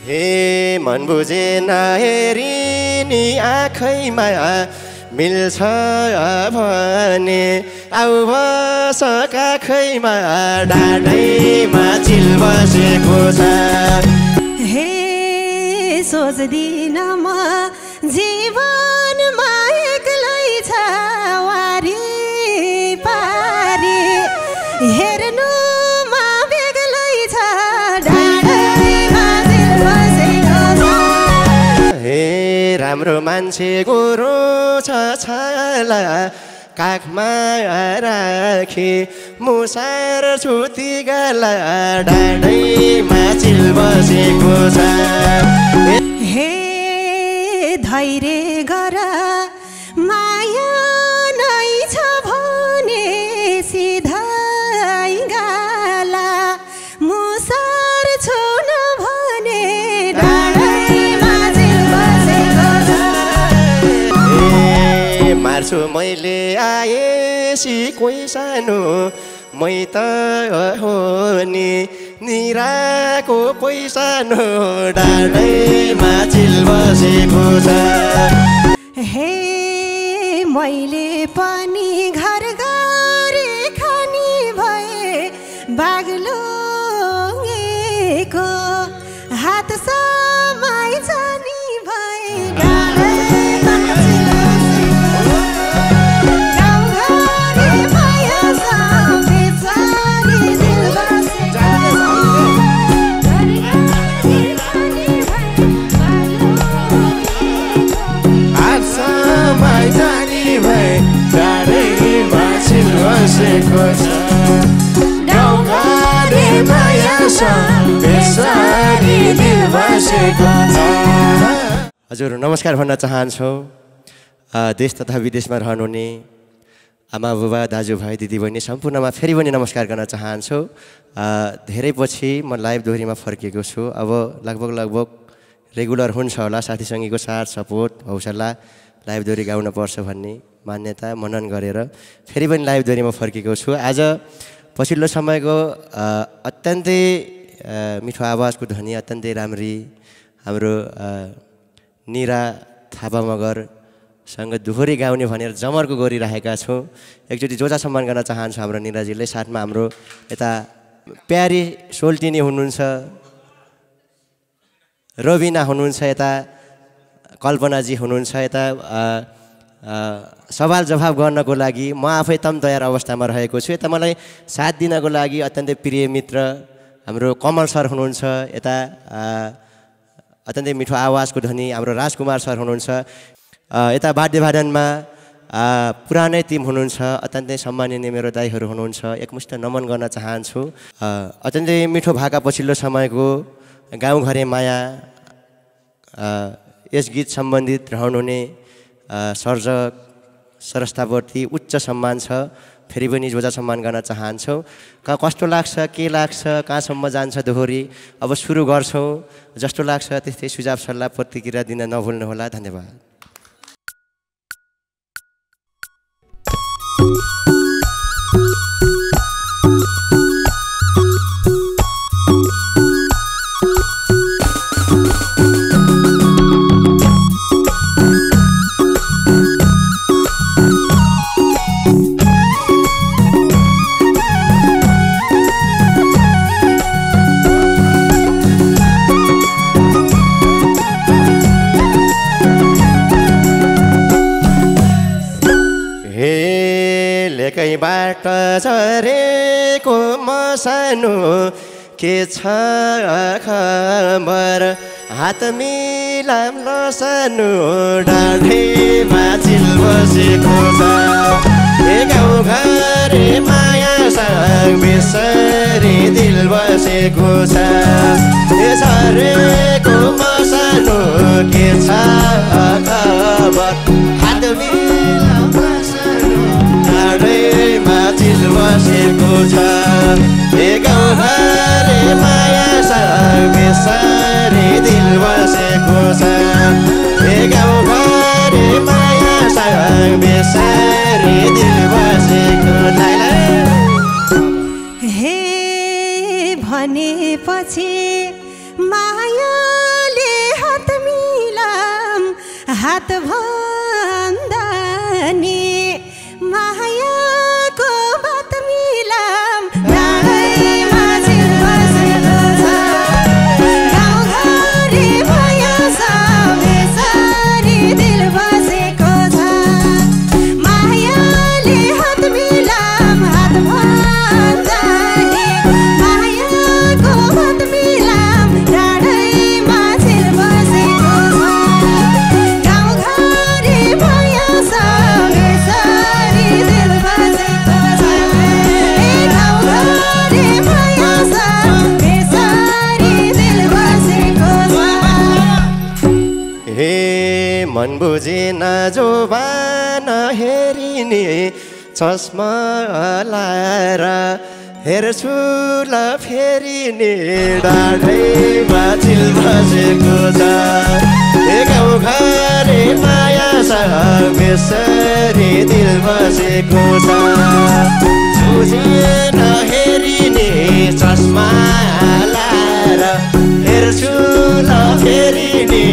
हे मन बुझेन हेरी नि आँखैमा मिल्छ भने आउ बस काखैमा डाँडैमा चिल बसेको छ हे सोच्दिन म जीवनमा एक्लै छ वारी पारी हेर्नुमा बेग्लै छ डाँडैमा चिल बसेको छ हे राम्रो मान्छे गोरो छ छाला काखमा राखी मुसार छुती गला डाँडैमा चिल बसेको छ हे धैर्य गर माया नै छ भने सिधै गाला मुसार छुन भने डाँडैमा चिल बसेको छ मार्छु मैले आएसी कोही सानो मै त हो नि निराको कोही सानो डाँडैमा चिल बसेको छ हे मैले पनि घर गरे खानी भए बाग्लोको हात समाइ जानी भए हजुर नमस्कार भन्न चाहन्छौँ देश तथा विदेशमा रहनुहुने आमा बुबा दाजुभाइ दिदीबहिनी सम्पूर्णमा फेरि पनि नमस्कार गर्न चाहन्छु धेरै पछि म लाइभ दोहोरीमा फर्किएको छु अब लगभग रेगुलर हुन्छ होला साथीसँगीको साथ सपोर्ट हौसला लाइभ दोहोरी गाउन पर्छ भन्ने मान्यता मनन गरेर फेरि पनि लाइभ दोहोरीमा फर्किएको छु आज पछिल्लो समयको अत्यन्तै मिठो आवाजको ध्वनि अत्यन्तै राम्री हाम्रो निरा थापा मगरसँग दोहोरी गाउने भनेर जमर्को गरिरहेका छौँ एकचोटि जोजा सम्मान गर्न चाहन्छु हाम्रो निराजीले साथमा हाम्रो यता प्यारी सोल्टिनी हुनुहुन्छ रविना हुनुहुन्छ यता कल्पनाजी हुनुहुन्छ यता सवाल जवाफ गर्नको लागि म आफै तम तयार अवस्थामा रहेको छु यता मलाई साथ दिनको लागि अत्यन्तै प्रिय मित्र हाम्रो कमल सर हुनुहुन्छ यता अत्यन्तै मिठो आवाजको ध्वनि हाम्रो राजकुमार सर हुनुहुन्छ यता वाद्यवादनमा पुरानै टिम हुनुहुन्छ अत्यन्तै सम्माननीय मेरो दाइहरू हुनुहुन्छ एकमुष्ट नमन गर्न चाहन्छु अत्यन्तै मिठो भाका पछिल्लो समयको गाउँघरे माया यस गीत सम्बन्धित रहनुहुने सर्जक सरस्ताप्रति उच्च सम्मान छ फेरि पनि जोजा सम्मान गर्न चाहन्छौँ कस्तो लाग्छ के लाग्छ कहाँसम्म जान्छ दोहोरी अब सुरु गर्छौँ जस्तो लाग्छ त्यस्तै सुझाव सल्लाह प्रतिक्रिया दिन नभुल्नुहोला धन्यवाद बाट झरेको मसानो के छ खबर हात मिलाम सानो डाँडैमा चिल बसेको छ ए गाउँघरे मायासँग बेसरी दिल बसेको छ ए झरेको मसानो के छ खबर हात मिलाम डाँडैमा चिल बसेको छ ए गाउँघरे मायासँग बेसरी दिल बसेको छ ए गाउँघरे मायासँग बेसरी दिल बसेको हे भनेपछि माया हात भन्दा नि मायाको बात मिलाम डाँडैमा चिल बसेको छ गाउँघरे भयो सबैसरी दिल बसेको छ मायाले हात मिलाम हात भन्दा नि मायाको बात मिलाम डाँडैमा चिल बसेको छ गाउँघरे भयो सबैसरी दिल बसेको छ गाउँघरे भयो सबैसरी दिल बसेको छ हे मन बुझेन जोबान हेरिने चस्मा लाएर हेर्छु ल फेरिने डाँडैमा चिल बसेको छ हे गाउँघरे माया छ बेसरी दिल बसेको छ बुझेन हेरिने चस्मा लाएर हेर्छु ल फेरिने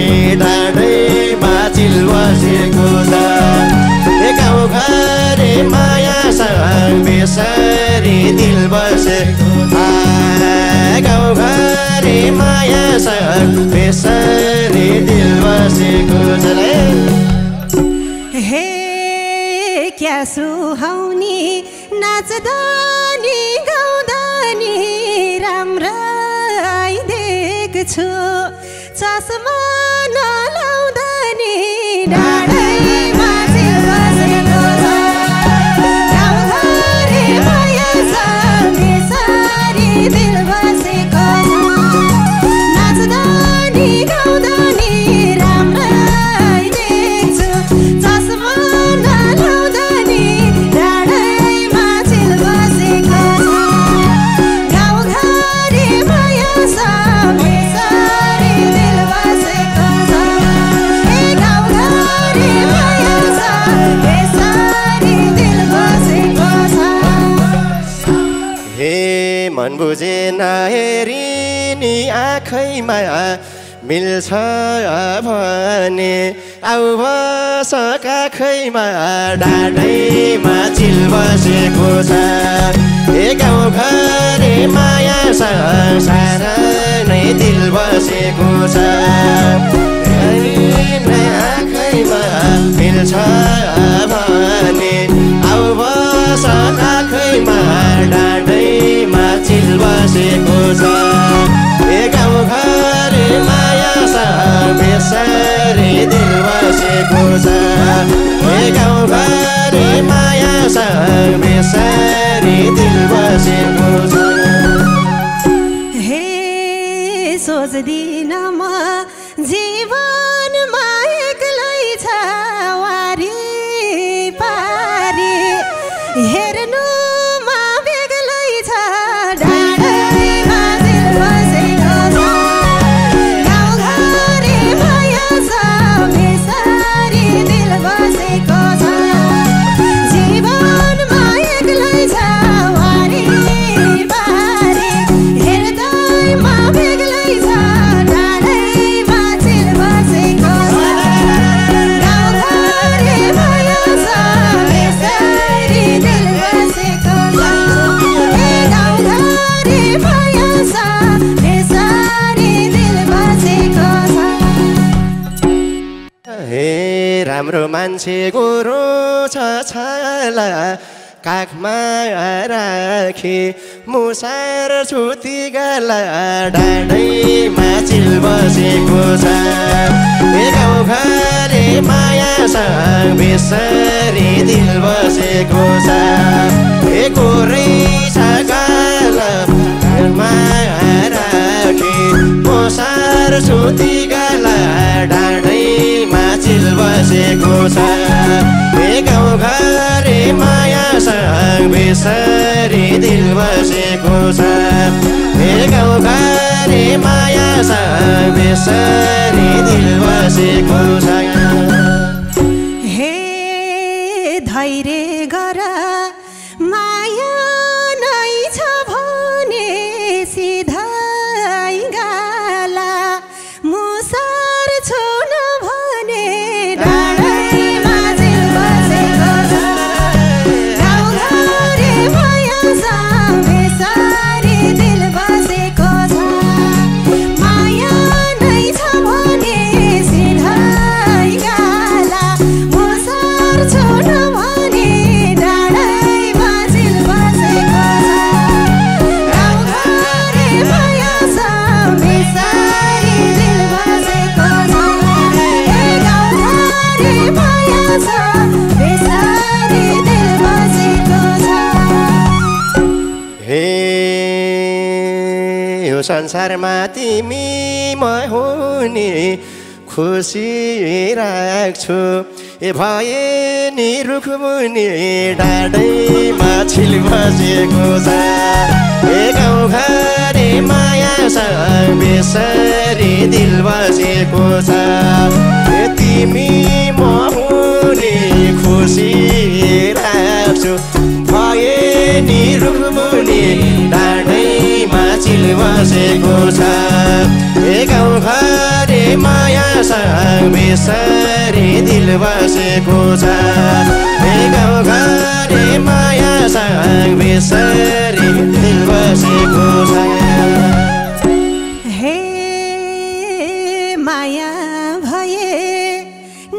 डाँडैमा चिल बसेको छ हे गाउँघरे माया छ बेसरी दिल बसेको छ गाउँघरे माया छ बेसरी दिल बसेको छ हे क्या सुहाउने नाच्दा नि गाउँदा नि राम्रै देख्छु चस्मा नलाउँदा नि डाँडैमा चिल बसेको छ गाउँघरे माया छ बेसरी दिल बसेको छ नाच्दा नि गाउँदा नि राम्रै देख्छु चस्मा नलाउँदा नि डाँडैमा चिल बसेको छ गाउँघरे माया छ बेसरी दिल बसेको छ गाउँघरे माया छ बेसरी दिल बसेको छ हे मन बुझेन हेरिनी आँखैमा मिल्छ भने आउ बस काखैमा डाँडैमा चिल बसेको छ हे गाउँघरे माया छ सारा नै दिल बसेको छ हेरिनी आँखैमा मिल्छ भने आउ बस काखैमा डाँडैमा चिल बसेको छ हे गाउँघरे माया छ बेसरी दिल बसेको छ हे गाउँघरे माया छ बेसरी दिल बसेको छ हे सोच्दिन म जीवनमा एक्लै छ वारी पारी हेर्नुमा बेग्लै छ डाँडैमा चिल बसेको छ गाउँघरे माया छ बेसरी दिल बसेको छ जीवनमा एक्लै छ वारी पारी हेर्दैमा बेग्लै छ डाँडैमा चिल बसेको छ गाउँघरे माया छ बेसरी दिल बसेको छ गाउँघरे माया छ बेसरी दिल बसेको छ हे राम्रो मान्छे गोरो छ छाला काखमा राखी मुसार छुती गला डाँडैमा चिल बसेको छ हे गाउँघरे माया छ बेसरी दिल बसेको छ हे गोरै छ काला काखमा राखी मुसार छुती गला डाँडैमा चिल बसेको छ हे गाउँघरे माया छ बेसरी दिल बसेको छ हे गाउँघरे माया छ बेसरी दिल बसेको छ हे धैर्य गर माया नै छ भने सिधै गाला मुसार छुन भने संसारमा तिमी म हुने खुसी राख्छु ए भए नि रुखमुनि डाँडैमा छिल बसेको छ ए गाउँघरे माया सँग बेसरी दिल बसेको छ ए तिमी म हुने खुसी राख्छु भए नि रुखमुनि डाँडैमा छिल बसेको छ ए गाउँघरे माया सँग बेसरी दिल बसेको छ ए गाउँघरे माया सँग बेसरी दिल बसेको छ हे माया भए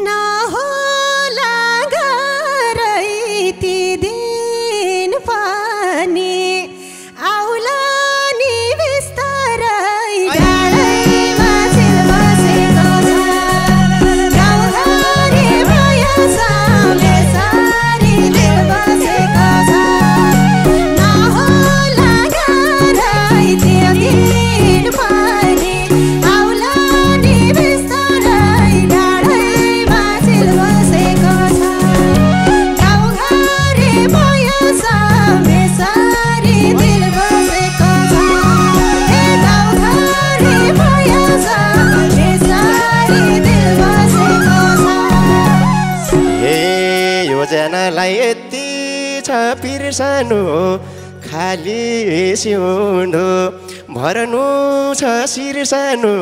नहोला घरै ती दिन पनि आउला नि बिस्तारै डाँडैमा छिल बसेको छ गाउँघरे माया सँग बेसरी दिल बसेको छ नहोला घरै ती दिन पनि आउला नि बिस्तारै डाँडैमा छिल बसेको छ गाउँघरे माया सँग बेसरी दिल बसेको छ ए गाउँघरे माया सँग बेसरी दिल बसेको छ ए योजनालाई यति छ पिर्सनु खाली सिउँदो भर्नु छ सिर्सनु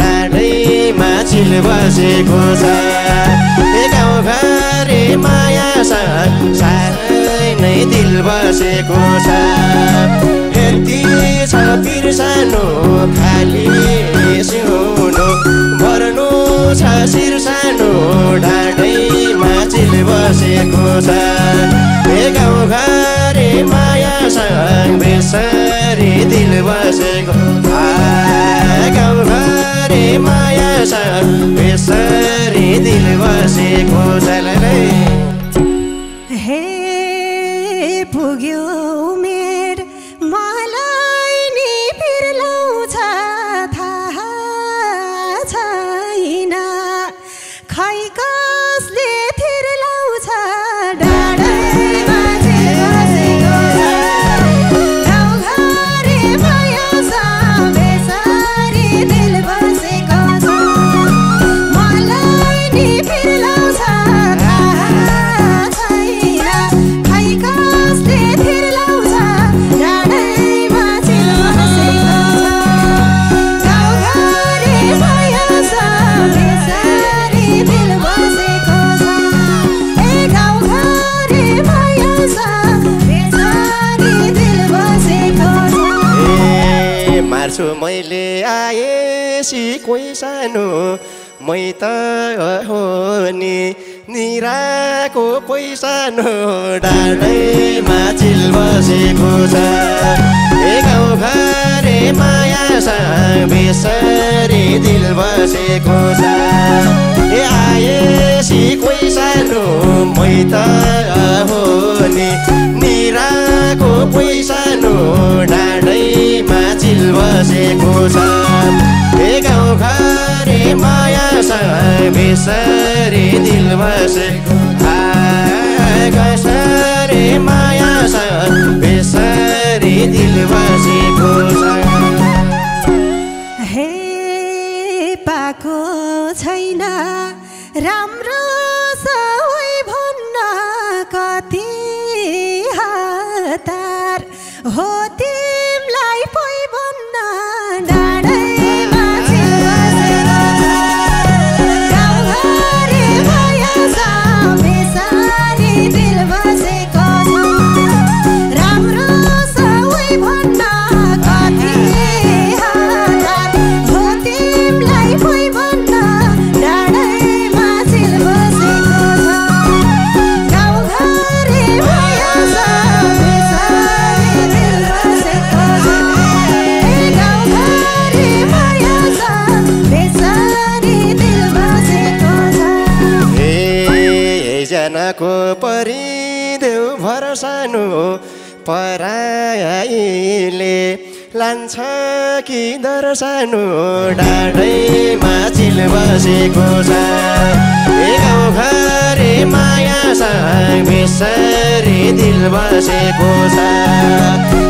डाँडैमा छिल बसेको छ ए गाउँघरे माया सँग साह्रै नै दिल बसेको छ यति छ पिर्सनु खाली सिउँदो भर्नु छ सिर्सनु डाँडैमा छिल बसेको छ ए गाउँघरे माया सँग बेसरी दिल बसेको गाउँघरे माया सँग बेसरी दिल बसेको छ हे पुग्यो उमेर मलाई नि पिर्लाउँछ थाहा छैन खै कसले थिर्लाउँछ डाँडैमा छिल बसेको छ गाउँघरे माया सँग बेसरी दिल बसेको छ मलाई नि पिर्लाउँछ थाहा छैन खै कसले थिर्लाउँछ डाँडैमा छिल बसेको छ गाउँघरे माया सँग बेसरी दिल बसेको छ ए गाउँघरे माया सँग बेसरी दिल बसेको छ ए मार्छु मैले आएसी कोही सानो मै त हो नि निराको पैसानो डाँडैमा छिल बसेको छ ए गाउँघरे माया सँग बेसरी दिल बसेको छ ए आएसी कोही सानो मै त हो नि निराको पैसानो डाँडैमा छिल बसेको छ ए गाउँघरे माया सँग बेसरी दिल बसेको कसरी माया सँग बेसरी दिल बसेको छ हे पाको छैन राम्रो सबै भन्न कति हतार हो तिमलाई पै भन्न डाँडैमा छिल बसेको छ गाउँघरे माया सँग बेसरी दिल बसेको छ राम्रो सबै भन्न कति हतार हो तिमलाई पै भन्न डाँडैमा छिल बसेको छ गाउँघरे माया सँग बेसरी दिल बसेको छ ए गाउँघरे माया सँग बेसरी दिल बसेको छ जनको परिदेऊ भरसानो पराइले लान्छ कि दर्शनु डाँडैमा चिल बसेको छ ए गाउँघरे माया सँग बेसरी दिल बसेको छ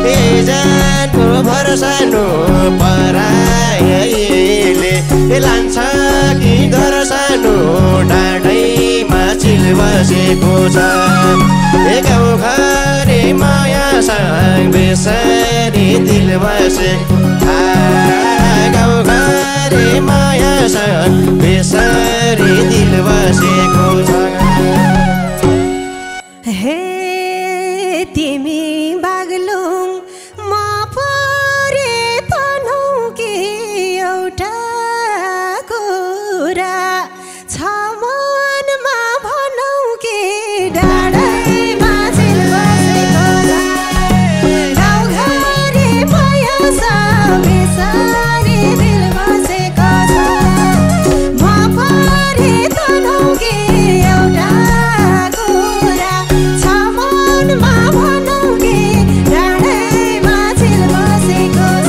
ए जानको भरसानु परायले लान्छ कि दर्शनु डाँडैमा चिल बसेको छ ए गाउँघरे माया सँग बेसरी दिल बसेको गाउँघरे माया सँग बेसरी दिल बसेको छ हे तिमी बागलुङ म परे तनौ कि एउटा कुरा छ मनमा भनौ कि डाँडैमा चिल बसेको छ गाउँघरे माया सँग बेसरी दिल बसेको छ म परे तनौ कि एउटा कुरा छ मनमा भनौ कि डाँडैमा चिल बसेको छ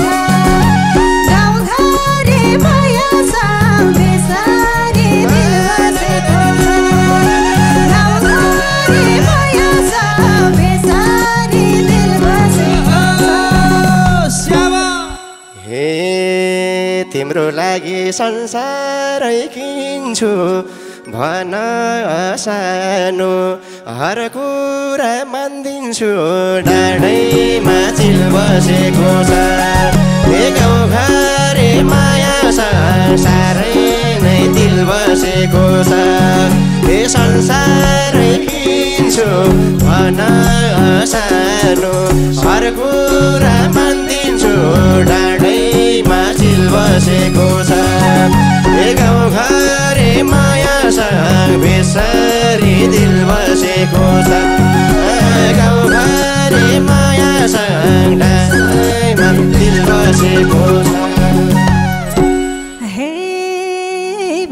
गाउँघरे माया सँग बेसरी दिल बसेको छ गाउँघरे माया सँग बेसरी दिल बसेको छ हे तिम्रो लागि संसारै किन्छु भन सानो हर कुरा मानिदिन्छु डाँडैमा चिल बसेको छ ए गाउँघरे माया साह्रै नै दिल बसेको छ ए संसारै किन्छु भन सानो हर कुरा मानिदिन्छु डाँडैमा चिल बसेको छ ए गाउँघरे माया सँग बेसरी दिल बसेको छ गाउँघरे माया सँग डाँडैमा दिल बसेको छ हे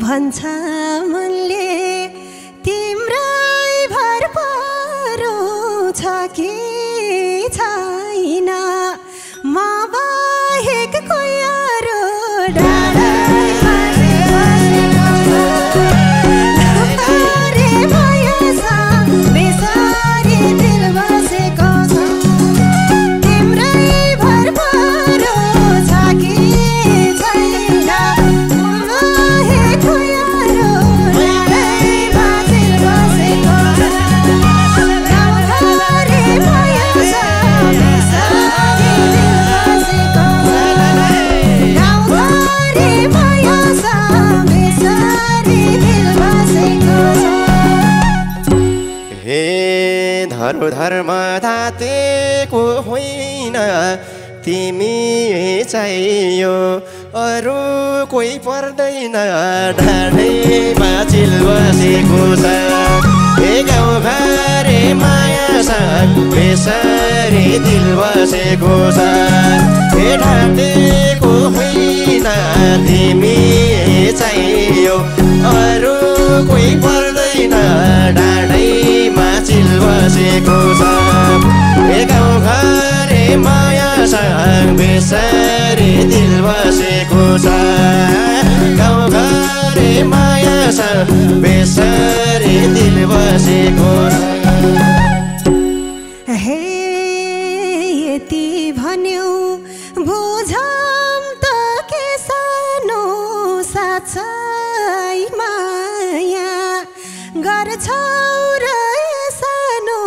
भन्छ मनले तिम्रै भर परो छ कि छैन म बाहेक कोही अरू डाँडैमा चिल बसेको छ गाउँघरे माया सँग बेसरी दिल बसेको छ तिम्रै भर परो छ कि छैन म बाहेक कोही अरू डाँडैमा चिल बसेको छ गाउँघरे माया सँग बेसरी दिल बसेको छ गाउँघरे माया सँग बेसरी दिल बसेको छ हे धर्म धर्म तातेको होइन तिमी चाहियो अरू कोही पर्दैन डाँडैमा चिल बसेको छ ए गाउँघरे माया सँग बेसरी दिल बसेको छ ए ढाँटेको होइन तिमी चाहियो अरू कोही पर्दैन डाँडैमा चिल बसेको छ ए गाउँघरे माया सँग बेसरी दिल बसेको छ गाउँघरे माया सँग बेसरी दिल बसेको छ हे यति भन्यौ बुझम त के सानो साँच्चै माया गर्छौ र सानो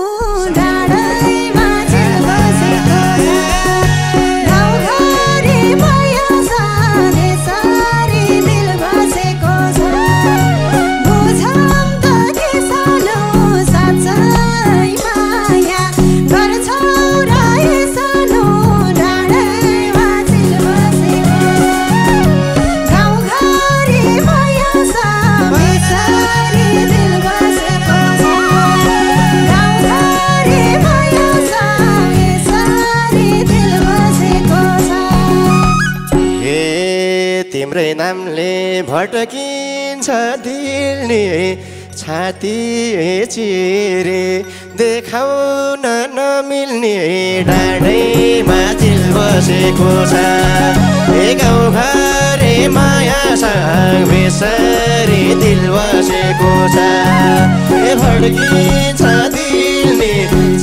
डाँडैमा चिल बसेको छ गाउँघरे माया सँग बेसरी दिल बसेको छ बुझम त के सानो साँच्चै माया गर्छौ र सानो डाँडैमा चिल बसेको छ गाउँघरे माया सँग बेसरी दिल बसेको छ गाउँघरे माया सँग बेसरी दिल बसेको छ हे तिम्रै नामले भटकिन्छ दिल नि छाती चिरे देखाउन नमिल्ने डाँडैमा चिल बसेको छ ए गाउँघरे माया सँग बेसरी दिल बसेको छ ए भड्किन्छ दिलले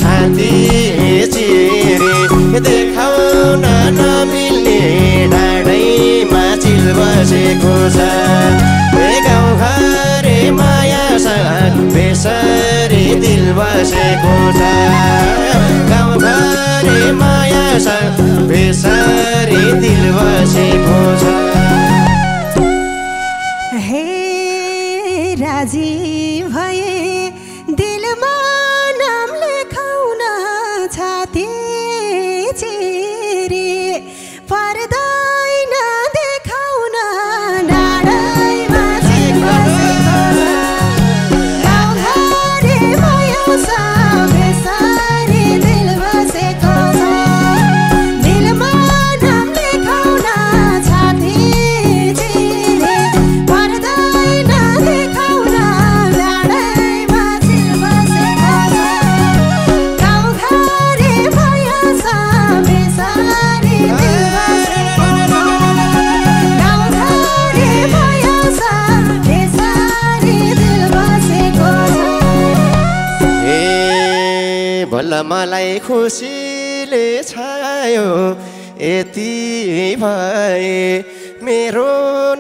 छाती चिरे देखाउन नमिल्ने डाँडैमा चिल बसेको छ ए गाउँघरे माया सँग बेसरी दिल बसेको छ गाउँघरे माया सँग बेसरी दिल बसेको छ हे राजी भए दिलमा नाम लेखाउन छाती चिरे पर्दैन देखाउन डाँडैमा चिल बसेको छ गाउँघरे माया सँग बेसरी दिल बसेको छ दिलमा नाम लेखाउन छाती चिरे पर्दैन देखाउन डाँडैमा चिल बसेको छ गाउँघरे माया सँग बेसरी दिल बसेको छ गाउँघरे माया सँग बेसरी दिल बसेको छ ए भला मलाई खुसीले छायो यति भए मेरो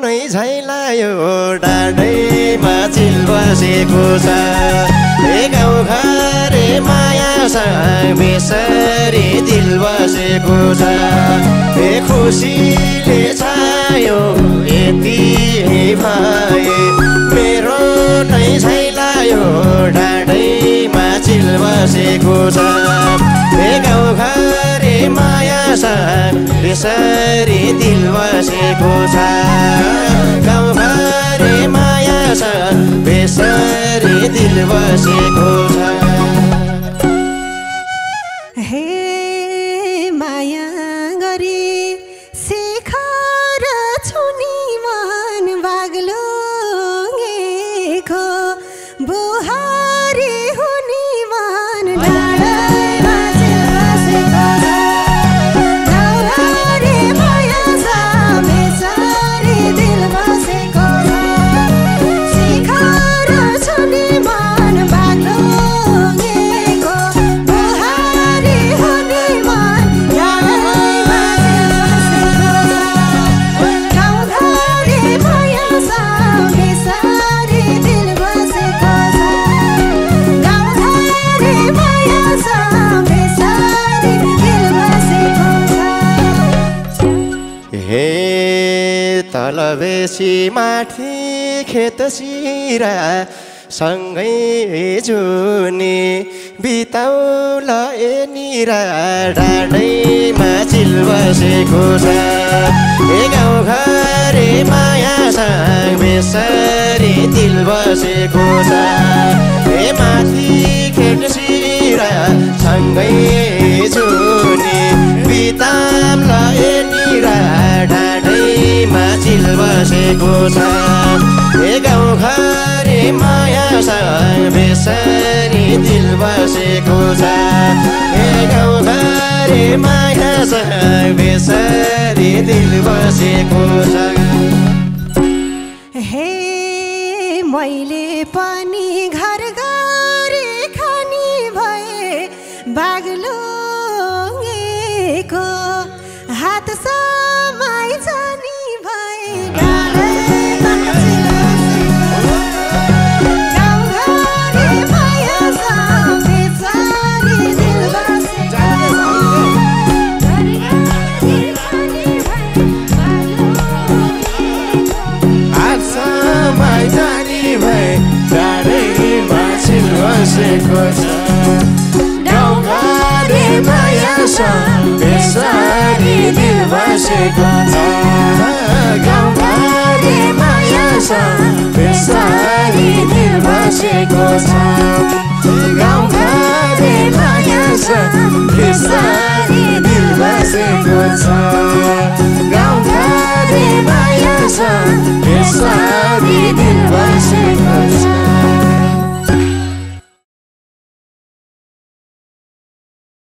नै झैलायो डाँडैमा चिल बसेको छ ए गाउँघरे माया सँग बेसरी दिल बसेको छ ए खुसीले छायो यति भए मेरो नै झैलायो डाँडैमा चिल बसेको छ ए गाउँघरे माया सँग बेसरी दिल बसेको छ गाउँघरे माया सँग बेसरी दिल बसेको छ हे माया गरी शिखर छुनी मन बाग्लोङेको बुहारी हुनी मन डाँडैमा चिल बसेको छ गाउँघरे माया सँग बेसरी दिल बसेको छ शिखर छुनी मन बाग्लोङेको बुहारी हुनी मन डाँडैमा चिल बसेको छ गाउँघरे माया सँग बेसरी दिल बसेको छ गाउँघरे माया सँग बेसरी दिल बसेको छ हे तल बेसी माथि खेत सिरा सँगै जुनी बिताउल ए निरा डाँडैमा चिल बसेको छ ए गाउँघरे माया सँग बेसरी दिल बसेको छ ए माथि खेत सिरा सँगै जुनी बिताउल ए निरा डाँडैमा चिल बसेको छ ए गाउँघरे माया सँग बेसरी दिल बसेको छ ए गाउँघरे माया सँग बेसरी दिल बसेको छ हे मैले पनि घर गरी खानी भए बाग्लोङेको हात समाइ जानी भए डाँडैमा चिल बसेको छ गाउँघरे माया सँग बेसरी दिल बसेको छ हात समाइ जानी भए डाँडैमा चिल बसेको छ गाउँघरे माया सँग बेसरी दिल बसेको छ गाउँघरे माया सँग बेसरी दिल बसेको छ गाउँघरे माया सँग बेसरी दिल बसेको छ गाउँघरे माया सँग बेसरी दिल बसेको छ